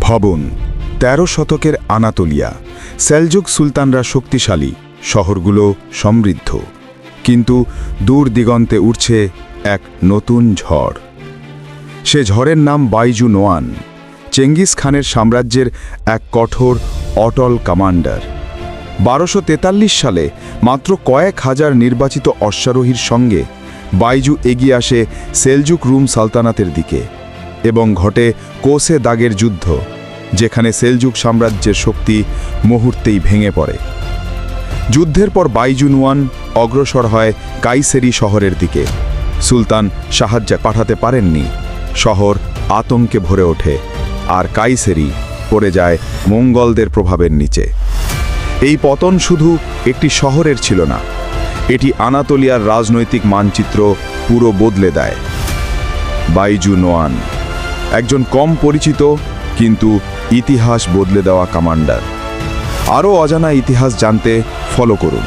ভবন ১৩ শতকের Anatolia. Seljuk সুলতানরা শক্তিশালী, শহরগুলো সমৃদ্ধ, কিন্তু দূর দিগন্তে উঠছে এক নতুন ঝড়। সে ঝড়ের নাম বাইজু নোয়ান, চেঙ্গিস খানের সাম্রাজ্যের এক কঠোর অটল কমান্ডার। ১২৪৩ সালে মাত্র কয়েক হাজার নির্বাচিত অশ্বারোহীর সঙ্গে বাইজু এগিয়ে আসে সেলজুক রুম সালতানাতের দিকে, এবং ঘটে কোসে দাগের যুদ্ধ, যেখানে সেলজুক সাম্রাজ্যের শক্তি মুহূর্তেই ভেঙে পড়ে। যুদ্ধের পর বাইজু নোয়ান অগ্রসর হয় কাইসেরি শহরের দিকে। সুলতান সাহায্য পাঠাতে পারেননি, শহর আতঙ্কে ভরে ওঠে, আর কাইসেরি পড়ে যায় মঙ্গলদের প্রভাবের নিচে। এই পতন শুধু একটি শহরের ছিল না, এটি আনাতোলিয়ার রাজনৈতিক মানচিত্র পুরো বদলে দেয়। বাইজু নোয়ান একজন কম পরিচিত কিন্তু ইতিহাস বদলে দেওয়া কমান্ডার। আরও অজানা ইতিহাস জানতে ফলো করুন।